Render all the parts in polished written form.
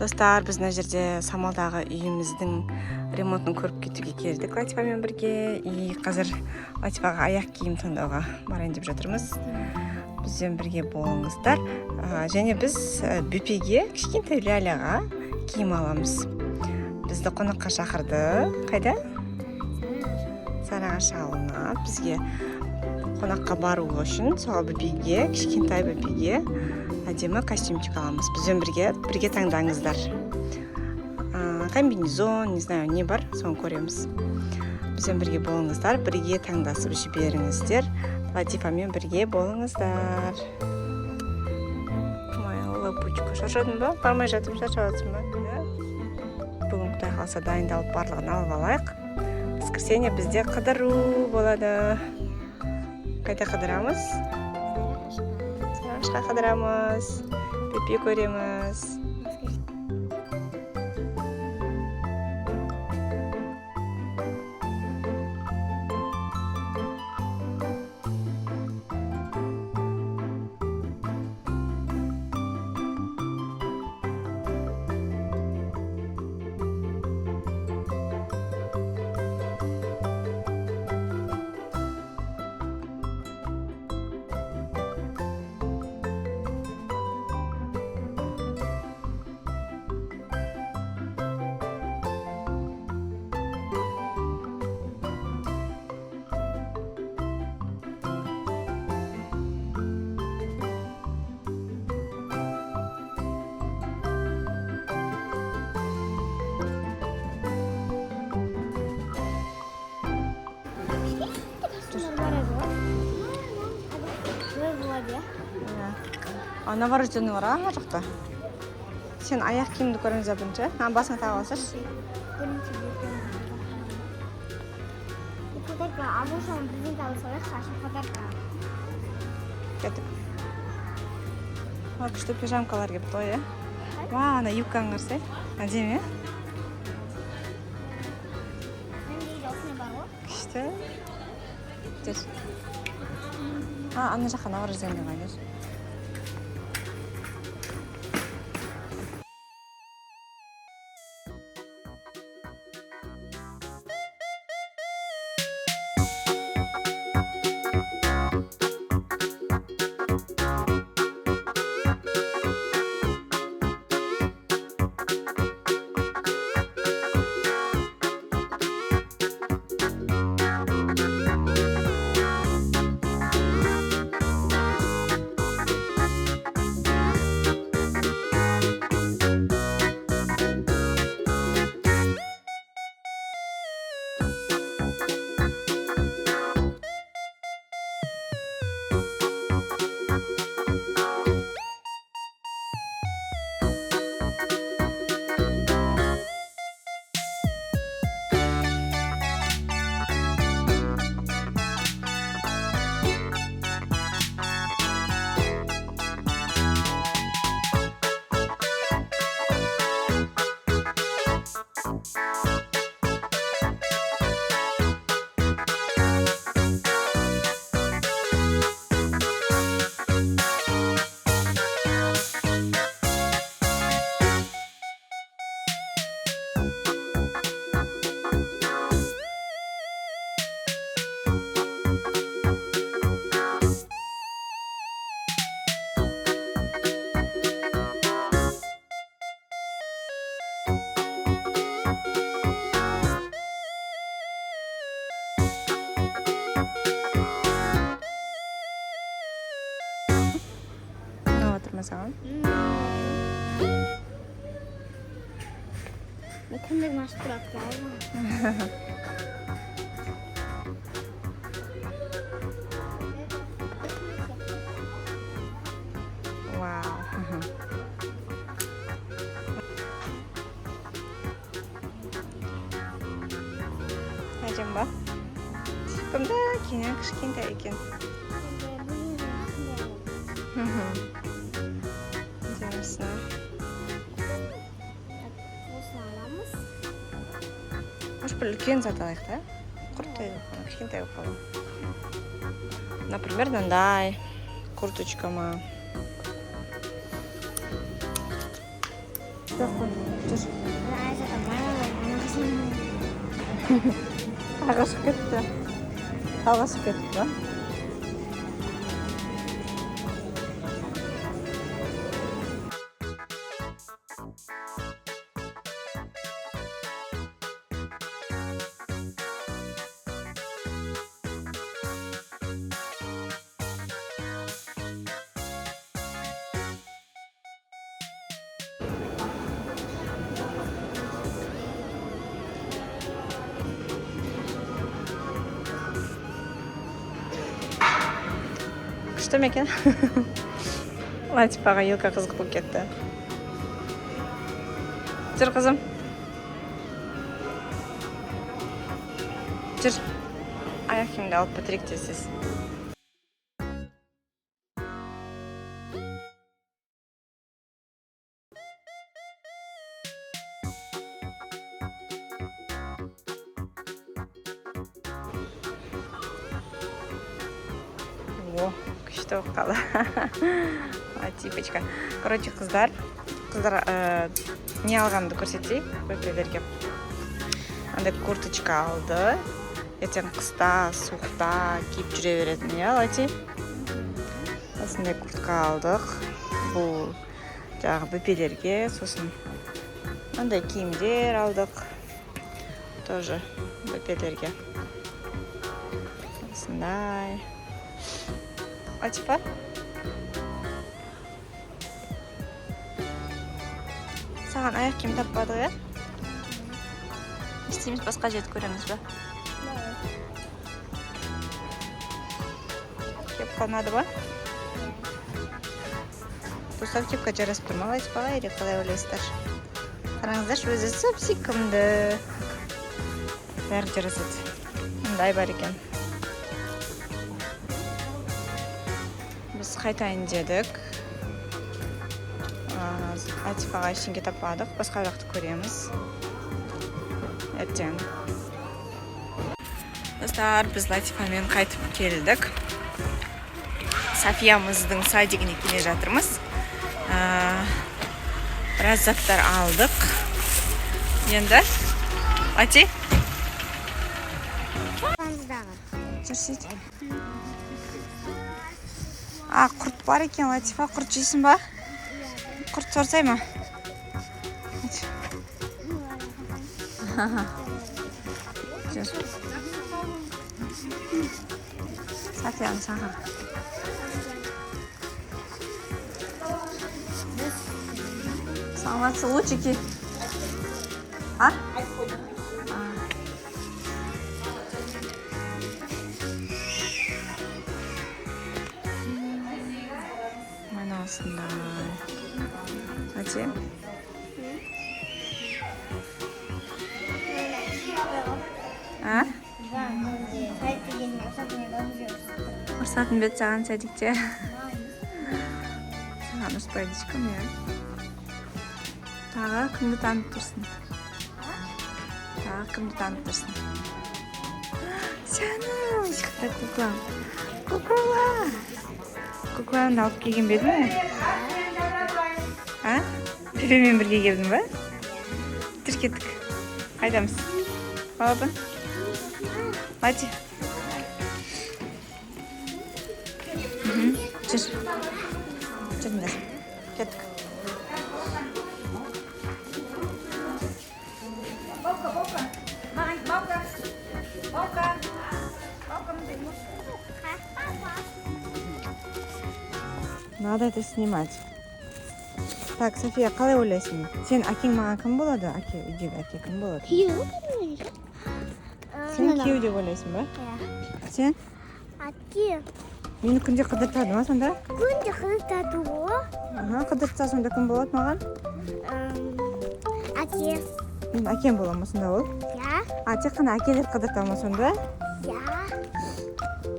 Достар, біз мына жерде Самалдағы үйіміздің ремонтын көріп кетуге келдік Латифамен бірге. И қазір Латифаға аяқ киім таңдауға барайын деп жатырмыз. Бізбен бірге болыңыздар. Және біз Бүпеге, кішкентай Ляляға киім аламыз. Бізді қонаққа шақырды. Қайда? Сарыағаш ауылына бізге қонаққа бару үшін сол Бүпеге, кішкентай Бүпеге әдемі костюмчик аламыз. Бізбен бірге таңдаңыздар. Комбинезон, не знаю, не бар, соны көреміз. Бізбен бірге болыңыздар, бірге таңдасып жіберіңіздер. Латифамен бірге болыңыздар. Лапучка, шаршадың ба? Бармай жатып шаршадың ба? Бүгін Құдай қалса дайындалып барлығын алып алайық. Воскресенье бізде қыдыру болады. Қайда қыдырамыз? Сарыағашқа қыдырамыз. Бүпе көреміз. Новорожденный бар ана жақта. Сен аяқ киімді көріңіз бірінші. Басыңа тағып алсаш. Фотография, а вот он презентовал своих Саши фотография. Кеттік. Күшті пижамкалар кеп той, ана юбкаң қарсы. Әдемі. Күшті. Дер. Ана жаққа новорожденный қайдыр. Саған. Көмегін ашып тұрады. Вау. Әжем ба? Бұнда кенен кішкентай екен. Может, бір үлкен зат алайық та? Құрттай кішкентай болып қалу. Например, мындай курточка ма. Жоқ қой. Жүр. Айза тамай. Ағашып кетті. Ағашып кетті ба? Күшті ме екен? Латипаға елка қызық болып кетті. Жүр қызым. Жүр. Аяқ киімді алып бітірейік тез. О, күшті болып қалды. Типочка. Короче, қыздар не алғанымды көрсетейік бөпелерге. Андай курточка алды. Ертең қыста, суықта киіп жүре беретін, иә, Лати? Осындай куртка алдық. Бұл жағы бөпелерге, сосын андай киімдер алдық. Тоже бөпелерге. Осындай. Латипа? Саған аяқ киім таппадық, иә? Істейміз, басқа жерді көреміз ба? Кепка ұнады ба? Достар кепка жарасып тұр ма Латипаға, или қалай ойлайсыздар? Қараңыздаршы, өзі сыпсикімді. Бәрі жарасады. Мұндай бар екен. Біз қайтайын дедік. Латипаға ештеңе таппадық. Басқа жақты көреміз. Ертең. Достар, біз Латипамен қайтып келдік. Софиямыздың садигіне келе жатырмыз. Біраз заттар алдық. Енді, Лати? Жүрсейді. Құрт бар екен, Латипа. Құрт жейсің ба? Құрт сорсай ма? Жүр. Софияны саған. Саламатсыз, лучики. А? Mana осындай. Лати? А? Ұрсатын бет саған сәдікте. Саған ұрспайды ешкім, иә. Тағы кімді танып тұрсын? Тағы кімді танып тұрсын? Сәнім, ешқақта куклам. Кукла! Кукланы алып келген бе едің ме? А? Бебемен бірге келдің ба? Жүр кеттік. Қайдамыз? Балапын? Лати? Жүр. Жүріңдер. Кеттік. Надо это снимать. Так, София, қалай ойлайсың? Сен әкең маған кім болады? Үйдегі әке кім болады? Күйеу. Сен күйеу деп ойлайсың ба? Сен? Әке. Мені күнде қыдыртады ма сонда? Күнде қыдыртады ғой. Қыдыртса сонда кім болады маған? Әке. Мен әкем боламын сонда ол? Я. Тек қана әкелер қыдыртады ма сонда? Я.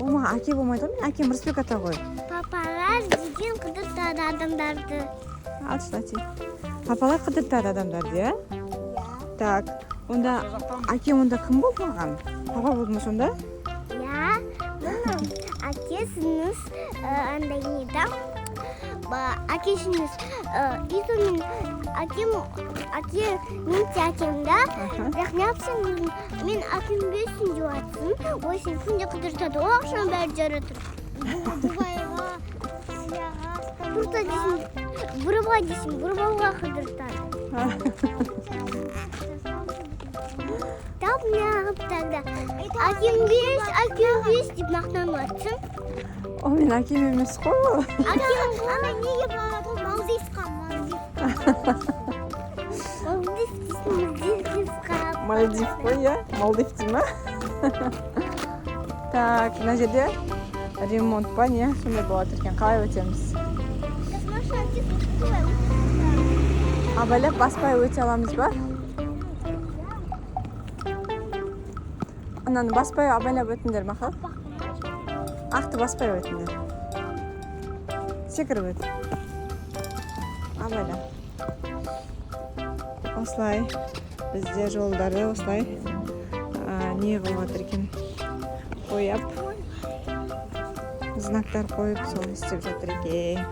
Ол маған әке болмайды ғой, мен әкем Рысбек ата ғой. Папалар деген қыдыртады адамдарды. Алшы, Лати. Папалар қыдыртады адамдарды, иә? Так, онда әкем онда кім болды маған? Папа болды ма сонда? Я. Бұның әкесіңіз андай неден әкесіңіз үйдің Әке мен әкем да. Бірақ не yapsın? Мен әкем бесін деп атсын. Ой, сен күнде қыдыртады. О, ақшам бәрі жаратыр. Дубайға, Сирияға. Турта дейсің, бұрыба дейсің, бұрыбауға қыдыртады. Тап не yapıp тогда? Әкем бес деп мақтанып атсың. О, мен әкем емес қой ол. Ана неге бағады? Малдивқа, Мальдив қой, иә? Малдив дей ма? Так, мына жерде ремонт па, не? Сондай болады екен. Қалай өтеміз? Абайлап баспай өте аламыз ба? Ананы баспай абайлап өтіңдер, мақал? Ақты баспай өтіңдер. Секіріп өт. Абайлап. Осылай бізде жолдарды осылай не қылып жатыр екен, қойып, знактар қойып, сол істеп жатыр екен.